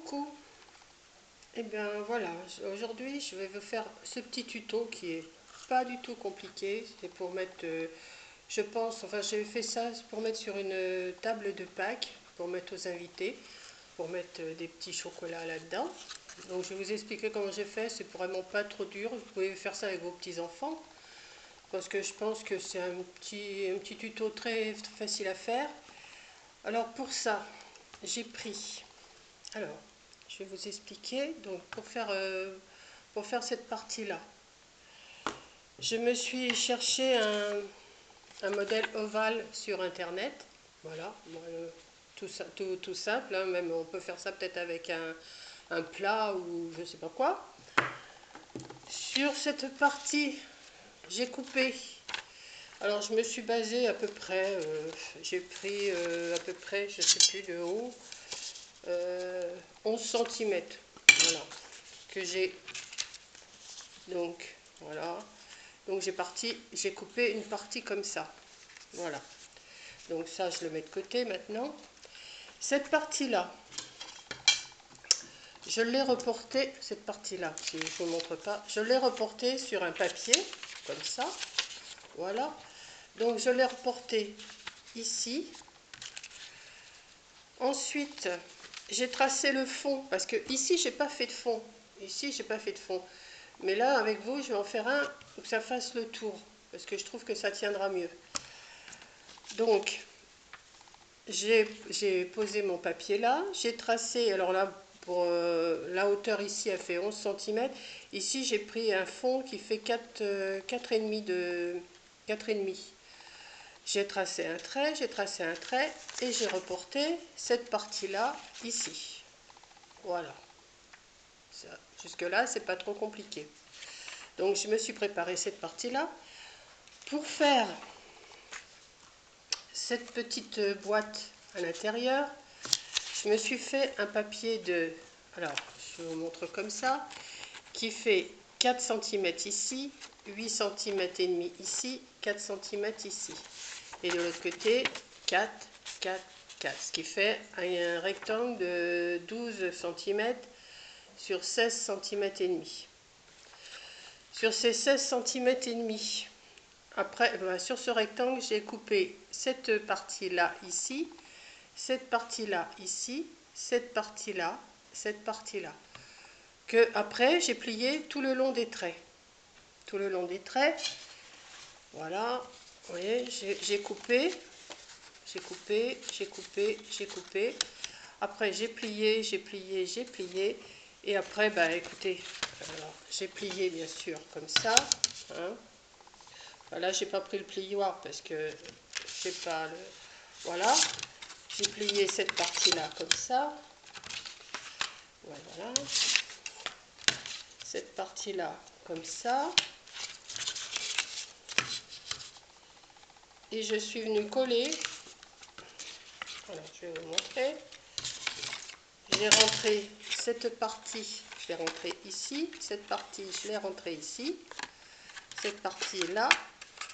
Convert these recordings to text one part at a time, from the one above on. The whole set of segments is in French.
Coucou, et bien voilà, aujourd'hui je vais vous faire ce petit tuto qui est pas du tout compliqué. C'est pour mettre, je pense, enfin j'ai fait ça pour mettre sur une table de Pâques, pour mettre aux invités, pour mettre des petits chocolats là-dedans. Donc je vais vous expliquer comment j'ai fait, c'est vraiment pas trop dur, vous pouvez faire ça avec vos petits enfants, parce que je pense que c'est un petit tuto très facile à faire. Alors pour ça, j'ai pris... Alors, je vais vous expliquer. Donc, pour faire cette partie-là, je me suis cherché un modèle ovale sur Internet. Voilà, tout simple. Hein. Même on peut faire ça peut-être avec un plat ou je sais pas quoi. Sur cette partie, j'ai coupé. Alors, je me suis basée à peu près. J'ai pris à peu près, je sais plus de haut, 11 cm. Voilà, que j'ai. Donc voilà, donc j'ai coupé une partie comme ça. Voilà, donc ça je le mets de côté maintenant. Cette partie là, je l'ai reportée, cette partie là, si je ne vous montre pas, je l'ai reportée sur un papier comme ça. Voilà, donc je l'ai reportée ici. Ensuite j'ai tracé le fond, parce que ici j'ai pas fait de fond, mais là avec vous je vais en faire un où ça fasse le tour, parce que je trouve que ça tiendra mieux. Donc j'ai posé mon papier là, j'ai tracé, alors là pour la hauteur ici elle fait 11 cm, ici j'ai pris un fond qui fait 4,5. J'ai tracé un trait, et j'ai reporté cette partie là ici. Voilà, jusque là c'est pas trop compliqué. Donc je me suis préparé cette partie là pour faire cette petite boîte à l'intérieur. Je me suis fait un papier de, alors je vous montre comme ça, qui fait 4 cm ici, 8 cm et demi ici, 4 cm ici, et de l'autre côté 4, 4, 4, ce qui fait un rectangle de 12 cm sur 16 cm et demi. Sur ces 16 cm et demi, après, sur ce rectangle, j'ai coupé cette partie-là ici, cette partie-là ici, cette partie-là, que après j'ai plié tout le long des traits. Voilà, vous voyez, j'ai coupé. Après j'ai plié, et après, bah écoutez, j'ai plié bien sûr comme ça. Hein. Là, j'ai pas pris le plioir parce que je sais pas le. Voilà, j'ai plié cette partie-là comme ça. Ouais, voilà. Cette partie-là comme ça. Et je suis venue coller. Alors, je vais vous montrer. J'ai rentré cette partie, je l'ai rentrée ici. Cette partie, je l'ai rentrée ici. Cette partie-là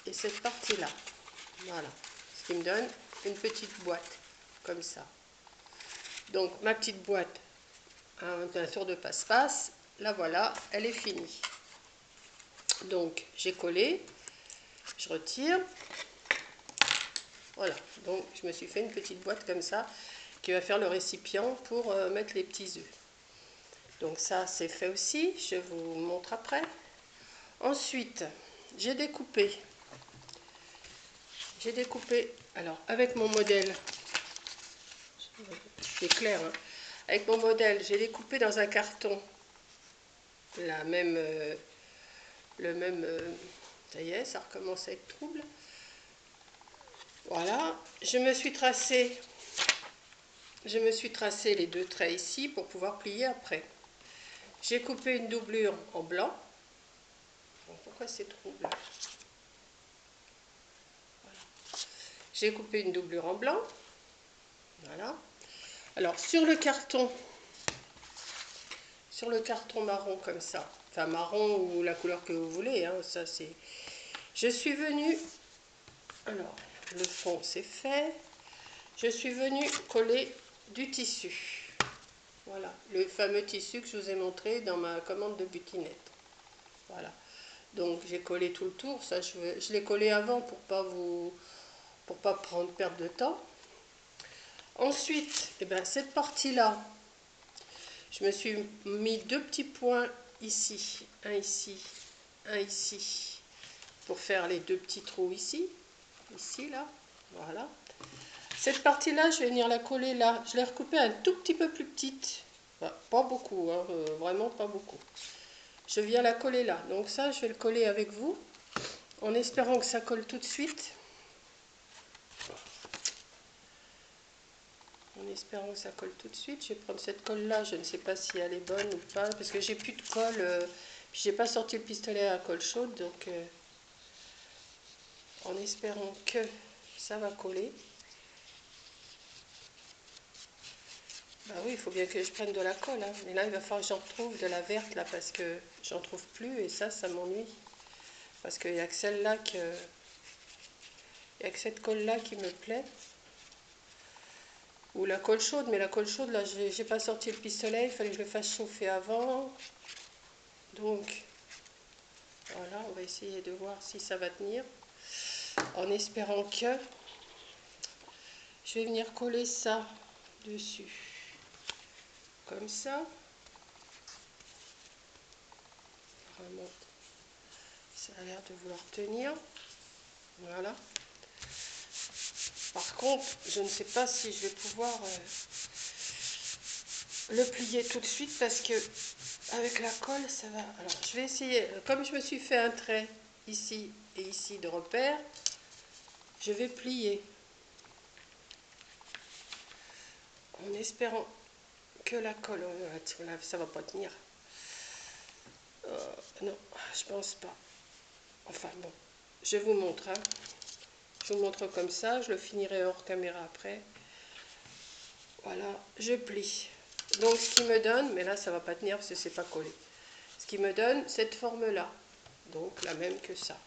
et cette partie-là. Voilà. Ce qui me donne une petite boîte comme ça. Donc, ma petite boîte un tour de passe-passe, là voilà, elle est finie. Donc j'ai collé, je retire, voilà, donc je me suis fait une petite boîte comme ça qui va faire le récipient pour mettre les petits œufs. Donc ça c'est fait aussi, je vous montre après. Ensuite j'ai découpé, alors avec mon modèle, c'est clair, hein, avec mon modèle j'ai découpé dans un carton la même ça y est, ça recommence à être trouble. Voilà, je me suis tracé les deux traits ici pour pouvoir plier après. J'ai coupé une doublure en blanc. Bon, pourquoi c'est trouble? Voilà. J'ai coupé une doublure en blanc. Voilà. Alors sur le carton marron comme ça, enfin marron ou la couleur que vous voulez, hein, ça c'est. Je suis venue, alors le fond c'est fait, je suis venue coller du tissu. Voilà, le fameux tissu que je vous ai montré dans ma commande de butinette. Voilà. Donc j'ai collé tout le tour. Ça, je l'ai collé avant pour pas perdre de temps. Ensuite, eh ben, cette partie-là, je me suis mis 2 petits points ici, un ici, pour faire les 2 petits trous ici, là, voilà. Cette partie-là, je vais venir la coller là. Je l'ai recoupée un tout petit peu plus petite, enfin, pas beaucoup, hein, vraiment pas beaucoup. Je viens la coller là, donc ça, je vais le coller avec vous, en espérant que ça colle tout de suite. En espérant que ça colle tout de suite. Je vais prendre cette colle là, je ne sais pas si elle est bonne ou pas, parce que j'ai plus de colle, puis j'ai pas sorti le pistolet à colle chaude, donc en espérant que ça va coller. Bah oui, il faut bien que je prenne de la colle, hein. Mais là il va falloir que j'en retrouve de la verte là, parce que j'en trouve plus, et ça m'ennuie. Parce qu'il n'y a que celle-là il n'y a que cette colle là qui me plaît. Ou la colle chaude, mais la colle chaude là, j'ai pas sorti le pistolet, il fallait que je le fasse chauffer avant. Donc voilà, on va essayer de voir si ça va tenir. En espérant que je vais venir coller ça dessus. Comme ça. Vraiment, ça a l'air de vouloir tenir. Voilà. Par contre, je ne sais pas si je vais pouvoir le plier tout de suite parce que avec la colle, ça va. Alors, je vais essayer. Comme je me suis fait un trait ici et ici de repère, je vais plier en espérant que la colle, ça va pas tenir. Non, je pense pas. Enfin bon, je vous montre. Hein. Je vous montre comme ça. Je le finirai hors caméra après. Voilà, je plie. Donc ce qui me donne, mais là ça va pas tenir parce que c'est pas collé. Ce qui me donne cette forme-là. Donc la même que ça.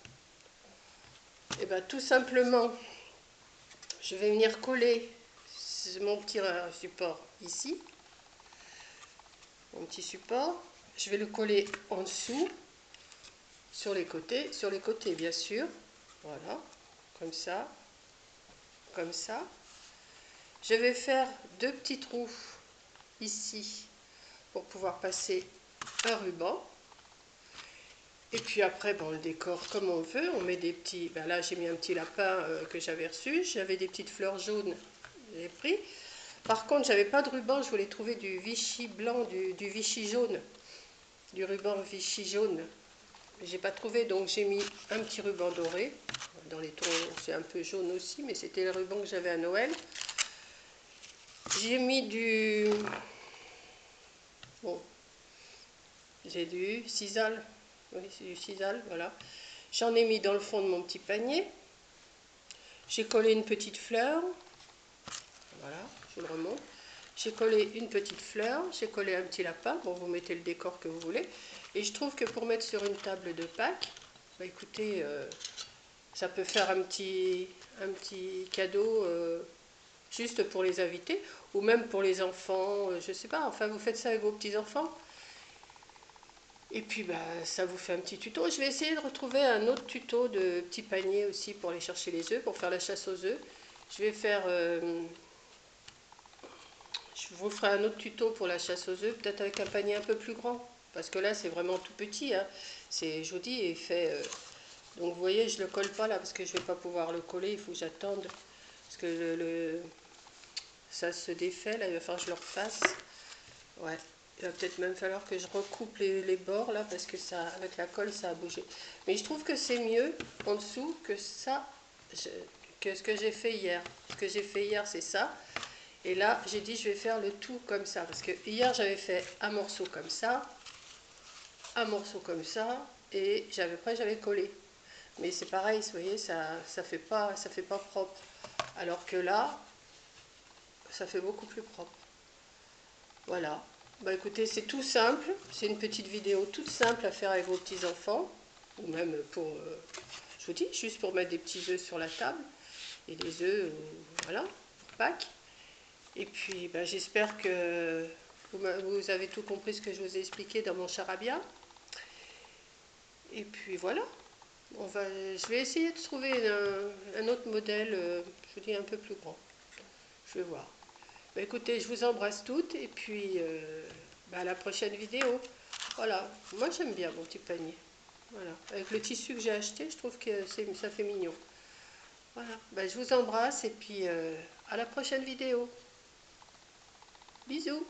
Et bien tout simplement, je vais venir coller mon petit support ici. Mon petit support. Je vais le coller en dessous, sur les côtés bien sûr. Voilà, comme ça. Comme ça. Je vais faire 2 petits trous ici pour pouvoir passer un ruban. Et puis après, bon, on le décore comme on veut. On met des petits... Ben là, j'ai mis un petit lapin que j'avais reçu. J'avais des petites fleurs jaunes. J'ai pris. Par contre, j'avais pas de ruban. Je voulais trouver du Vichy blanc, du Vichy jaune. Du ruban Vichy jaune. J'ai pas trouvé, donc j'ai mis un petit ruban doré. Dans les tons, c'est un peu jaune aussi, mais c'était le ruban que j'avais à Noël. J'ai mis du... Bon, j'ai du sisal. Oui, c'est du sisal, voilà. J'en ai mis dans le fond de mon petit panier. J'ai collé une petite fleur. Voilà, je le remonte. J'ai collé une petite fleur. J'ai collé un petit lapin. Bon, vous mettez le décor que vous voulez. Et je trouve que pour mettre sur une table de Pâques, bah écoutez, ça peut faire un petit cadeau juste pour les invités. Ou même pour les enfants, je sais pas. Enfin, vous faites ça avec vos petits-enfants. Et puis bah, ça vous fait un petit tuto. Je vais essayer de retrouver un autre tuto de petit panier aussi pour aller chercher les œufs, pour faire la chasse aux œufs. Je vais faire... je vous ferai un autre tuto pour la chasse aux œufs, peut-être avec un panier un peu plus grand. Parce que là c'est vraiment tout petit. Hein. C'est joli et fait... Donc vous voyez, je ne le colle pas là parce que je ne vais pas pouvoir le coller. Il faut que j'attende. Parce que ça se défait là, il va falloir que je le refasse. Ouais. Il va peut-être même falloir que je recoupe les bords là parce que ça, avec la colle ça a bougé. Mais je trouve que c'est mieux en dessous que ça, que ce que j'ai fait hier. Ce que j'ai fait hier c'est ça. Et là j'ai dit je vais faire le tout comme ça. Parce que hier j'avais fait un morceau comme ça, un morceau comme ça et après j'avais collé. Mais c'est pareil, vous voyez, ça fait pas propre. Alors que là, ça fait beaucoup plus propre. Voilà. Bah écoutez, c'est tout simple. C'est une petite vidéo toute simple à faire avec vos petits-enfants. Ou même pour, je vous dis, juste pour mettre des petits œufs sur la table. Et des œufs, voilà, pour Pâques. Et puis, bah, j'espère que Vous avez tout compris ce que je vous ai expliqué dans mon charabia. Et puis voilà. Je vais essayer de trouver un autre modèle, je vous dis un peu plus grand. Je vais voir. Bah, écoutez, je vous embrasse toutes et puis bah, à la prochaine vidéo. Voilà, moi j'aime bien mon petit panier. Voilà, avec le tissu que j'ai acheté, je trouve que ça fait mignon. Voilà, bah, je vous embrasse et puis à la prochaine vidéo. Bisous.